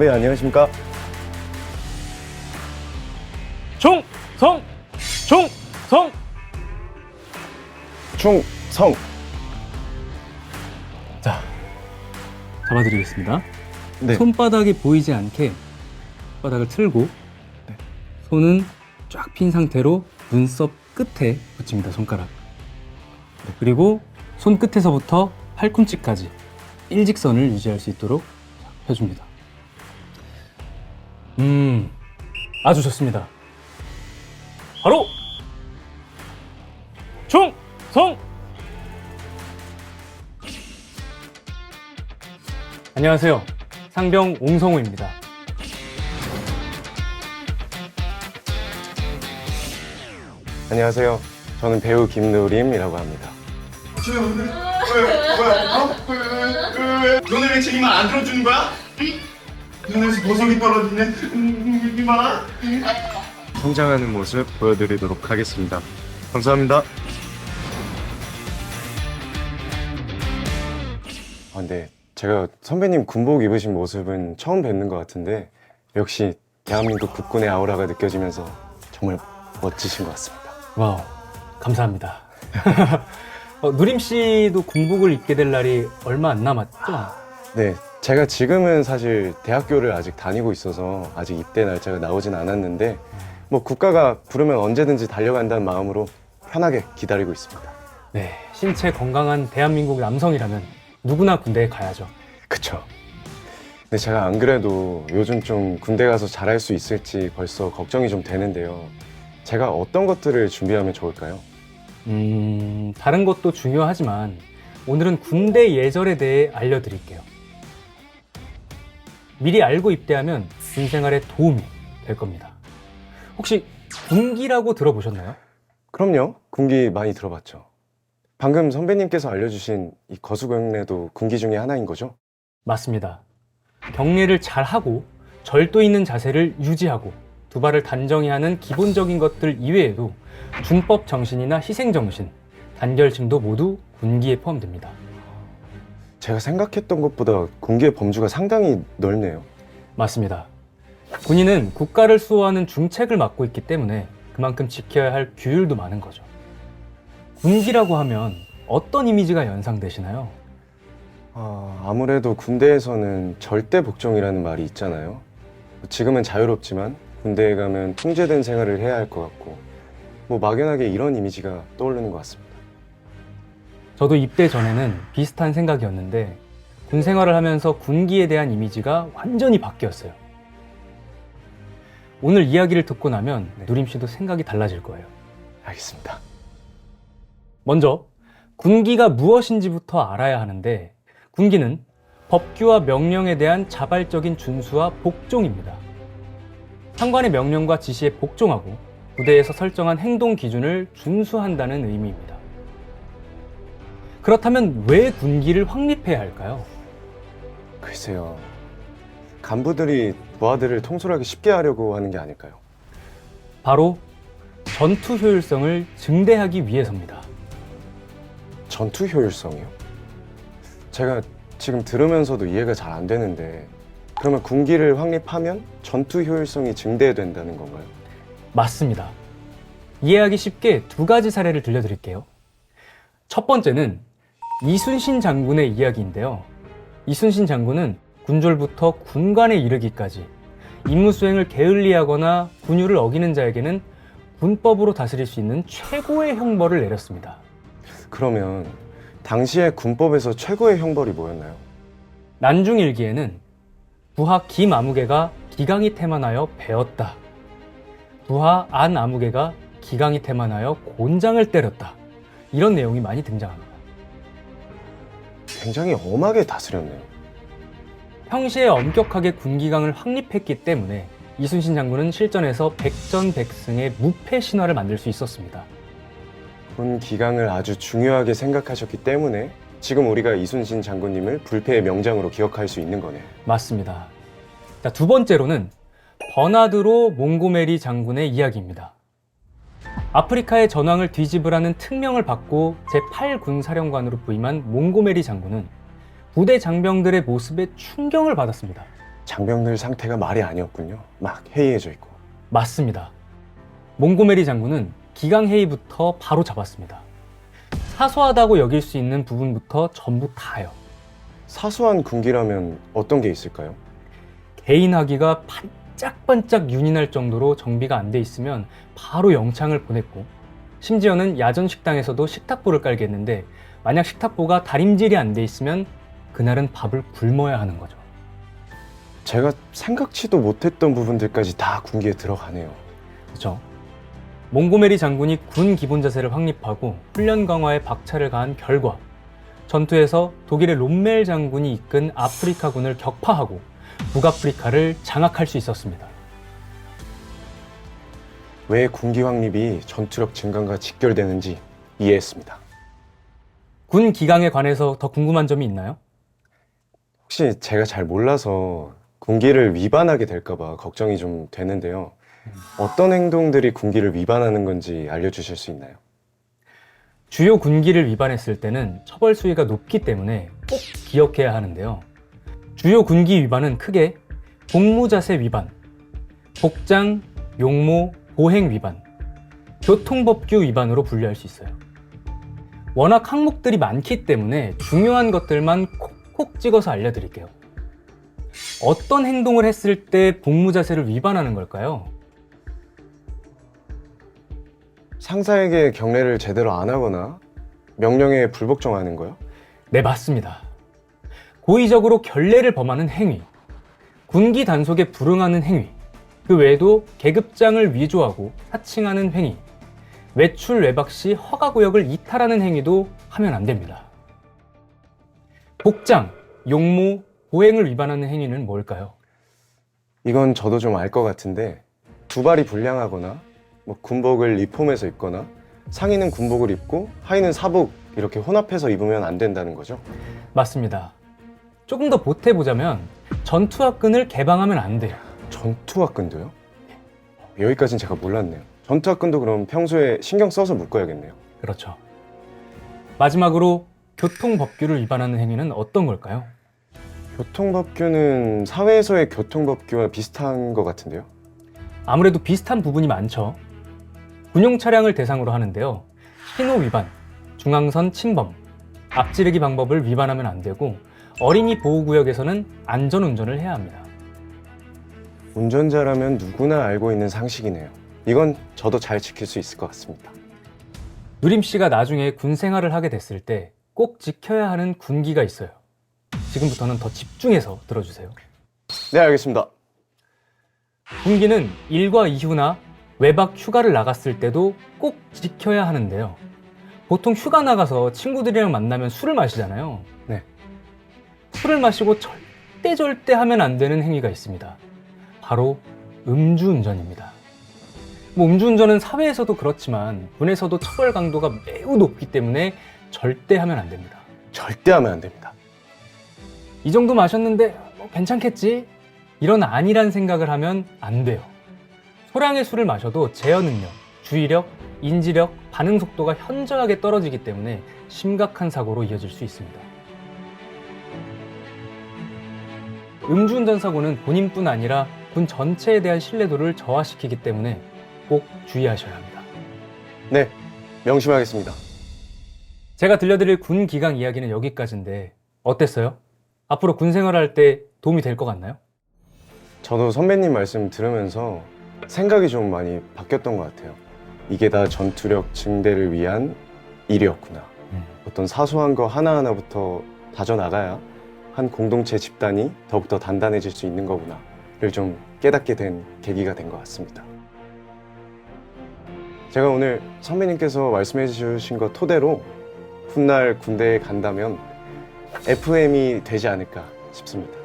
선배 안녕하십니까? 충성! 충성! 충성! 자, 잡아드리겠습니다. 네. 손바닥이 보이지 않게 손바닥을 틀고 손은 쫙 핀 상태로 눈썹 끝에 붙입니다. 손가락. 그리고 손 끝에서부터 팔꿈치까지 일직선을 유지할 수 있도록 펴줍니다. 아주 좋습니다. 바로 충성! 안녕하세요. 상병 옹성우입니다. 안녕하세요. 저는 배우 김누림이라고 합니다. 너네 왜 제 말 안 들어주는 거야? 눈에서 보석이 떨어지네. 이봐. 성장하는 모습 보여드리도록 하겠습니다. 감사합니다. 근데 제가 선배님 군복 입으신 모습은 처음 뵙는 것 같은데 역시 대한민국 국군의 아우라가 느껴지면서 정말 멋지신 것 같습니다. 와우, 감사합니다. 누림 씨도 군복을 입게 될 날이 얼마 안 남았죠? 네, 제가 지금은 사실 대학교를 아직 다니고 있어서 아직 입대 날짜가 나오진 않았는데 뭐 국가가 부르면 언제든지 달려간다는 마음으로 편하게 기다리고 있습니다. 네, 신체 건강한 대한민국 남성이라면 누구나 군대에 가야죠. 그쵸. 근데 제가 안 그래도 요즘 좀 군대 가서 잘할 수 있을지 벌써 걱정이 좀 되는데요. 제가 어떤 것들을 준비하면 좋을까요? 다른 것도 중요하지만 오늘은 군대 예절에 대해 알려드릴게요. 미리 알고 입대하면 군 생활에 도움이 될 겁니다. 혹시 군기라고 들어보셨나요? 그럼요. 군기 많이 들어봤죠. 방금 선배님께서 알려주신 이 거수경례도 군기 중에 하나인 거죠? 맞습니다. 경례를 잘하고 절도 있는 자세를 유지하고 두 발을 단정히 하는 기본적인 것들 이외에도 준법 정신이나 희생 정신, 단결심도 모두 군기에 포함됩니다. 제가 생각했던 것보다 군기의 범주가 상당히 넓네요. 맞습니다. 군인은 국가를 수호하는 중책을 맡고 있기 때문에 그만큼 지켜야 할 규율도 많은 거죠. 군기라고 하면 어떤 이미지가 연상되시나요? 아무래도 군대에서는 절대 복종이라는 말이 있잖아요. 지금은 자유롭지만 군대에 가면 통제된 생활을 해야 할 것 같고 뭐 막연하게 이런 이미지가 떠오르는 것 같습니다. 저도 입대 전에는 비슷한 생각이었는데 군 생활을 하면서 군기에 대한 이미지가 완전히 바뀌었어요. 오늘 이야기를 듣고 나면 누림 씨도 생각이 달라질 거예요. 알겠습니다. 먼저 군기가 무엇인지부터 알아야 하는데 군기는 법규와 명령에 대한 자발적인 준수와 복종입니다. 상관의 명령과 지시에 복종하고 부대에서 설정한 행동 기준을 준수한다는 의미입니다. 그렇다면 왜 군기를 확립해야 할까요? 글쎄요. 간부들이 부하들을 통솔하기 쉽게 하려고 하는 게 아닐까요? 바로 전투 효율성을 증대하기 위해서입니다. 전투 효율성이요? 제가 지금 들으면서도 이해가 잘 안 되는데 그러면 군기를 확립하면 전투 효율성이 증대된다는 건가요? 맞습니다. 이해하기 쉽게 두 가지 사례를 들려드릴게요. 첫 번째는 이순신 장군의 이야기인데요. 이순신 장군은 군졸부터 군관에 이르기까지 임무 수행을 게을리하거나 군율을 어기는 자에게는 군법으로 다스릴 수 있는 최고의 형벌을 내렸습니다. 그러면 당시에 군법에서 최고의 형벌이 뭐였나요? 난중일기에는 부하 김아무개가 기강이 태만하여 베었다. 부하 안아무개가 기강이 태만하여 곤장을 때렸다. 이런 내용이 많이 등장합니다. 굉장히 엄하게 다스렸네요. 평시에 엄격하게 군기강을 확립했기 때문에 이순신 장군은 실전에서 백전백승의 무패 신화를 만들 수 있었습니다. 군 기강을 아주 중요하게 생각하셨기 때문에 지금 우리가 이순신 장군님을 불패의 명장으로 기억할 수 있는 거네요. 맞습니다. 자, 두 번째로는 버나드로 몽고메리 장군의 이야기입니다. 아프리카의 전황을 뒤집으라는 특명을 받고 제8군사령관으로 부임한 몽고메리 장군은 부대 장병들의 모습에 충격을 받았습니다. 장병들 상태가 말이 아니었군요. 막 해이해져 있고. 맞습니다. 몽고메리 장군은 기강회의부터 바로 잡았습니다. 사소하다고 여길 수 있는 부분부터 전부 다요. 사소한 군기라면 어떤 게 있을까요? 개인화기가 반짝반짝 윤이 날 정도로 정비가 안 돼 있으면 바로 영창을 보냈고, 심지어는 야전 식당에서도 식탁보를 깔겠는데 만약 식탁보가 다림질이 안 돼 있으면 그날은 밥을 굶어야 하는 거죠. 제가 생각지도 못했던 부분들까지 다 군기에 들어가네요. 그렇죠? 몽고메리 장군이 군 기본 자세를 확립하고 훈련 강화에 박차를 가한 결과 전투에서 독일의 롬멜 장군이 이끈 아프리카군을 격파하고 북아프리카를 장악할 수 있었습니다. 왜 군기 확립이 전투력 증강과 직결되는지 이해했습니다. 군 기강에 관해서 더 궁금한 점이 있나요? 혹시 제가 잘 몰라서 군기를 위반하게 될까봐 걱정이 좀 되는데요. 어떤 행동들이 군기를 위반하는 건지 알려주실 수 있나요? 주요 군기를 위반했을 때는 처벌 수위가 높기 때문에 꼭 기억해야 하는데요. 주요 군기 위반은 크게 복무자세 위반, 복장, 용모, 보행 위반, 교통법규 위반으로 분류할 수 있어요. 워낙 항목들이 많기 때문에 중요한 것들만 콕콕 찍어서 알려드릴게요. 어떤 행동을 했을 때 복무자세를 위반하는 걸까요? 상사에게 경례를 제대로 안 하거나 명령에 불복종하는 거요? 네, 맞습니다. 고의적으로 결례를 범하는 행위, 군기 단속에 불응하는 행위, 그 외에도 계급장을 위조하고 사칭하는 행위, 외출 외박 시 허가구역을 이탈하는 행위도 하면 안 됩니다. 복장, 용모, 보행을 위반하는 행위는 뭘까요? 이건 저도 좀 알 것 같은데 두발이 불량하거나 군복을 리폼해서 입거나 상의는 군복을 입고 하의는 사복 이렇게 혼합해서 입으면 안 된다는 거죠? 맞습니다. 조금 더 보태보자면 전투화끈을 개방하면 안 돼요. 전투화끈도요? 여기까지는 제가 몰랐네요. 전투화끈도 그럼 평소에 신경 써서 묶어야겠네요. 그렇죠. 마지막으로 교통법규를 위반하는 행위는 어떤 걸까요? 교통법규는 사회에서의 교통법규와 비슷한 것 같은데요? 아무래도 비슷한 부분이 많죠. 군용 차량을 대상으로 하는데요. 신호 위반, 중앙선 침범, 앞지르기 방법을 위반하면 안 되고 어린이 보호구역에서는 안전운전을 해야 합니다. 운전자라면 누구나 알고 있는 상식이네요. 이건 저도 잘 지킬 수 있을 것 같습니다. 누림 씨가 나중에 군 생활을 하게 됐을 때 꼭 지켜야 하는 군기가 있어요. 지금부터는 더 집중해서 들어주세요. 네, 알겠습니다. 군기는 일과 이후나 외박 휴가를 나갔을 때도 꼭 지켜야 하는데요. 보통 휴가 나가서 친구들이랑 만나면 술을 마시잖아요. 네. 술을 마시고 절대 하면 안 되는 행위가 있습니다. 바로 음주운전입니다. 음주운전은 사회에서도 그렇지만 군에서도 처벌 강도가 매우 높기 때문에 절대 하면 안 됩니다. 절대 하면 안 됩니다. 이 정도 마셨는데 괜찮겠지? 이런 안일한 생각을 하면 안 돼요. 소량의 술을 마셔도 제어 능력, 주의력, 인지력, 반응 속도가 현저하게 떨어지기 때문에 심각한 사고로 이어질 수 있습니다. 음주운전 사고는 본인뿐 아니라 군 전체에 대한 신뢰도를 저하시키기 때문에 꼭 주의하셔야 합니다. 네, 명심하겠습니다. 제가 들려드릴 군 기강 이야기는 여기까지인데 어땠어요? 앞으로 군 생활할 때 도움이 될 것 같나요? 저도 선배님 말씀 들으면서 생각이 좀 많이 바뀌었던 것 같아요. 이게 다 전투력 증대를 위한 일이었구나. 어떤 사소한 거 하나하나부터 다져나가야 한 공동체 집단이 더욱더 단단해질 수 있는 거구나를 좀 깨닫게 된 계기가 된 것 같습니다. 제가 오늘 선배님께서 말씀해 주신 거 토대로 훗날 군대에 간다면 FM이 되지 않을까 싶습니다.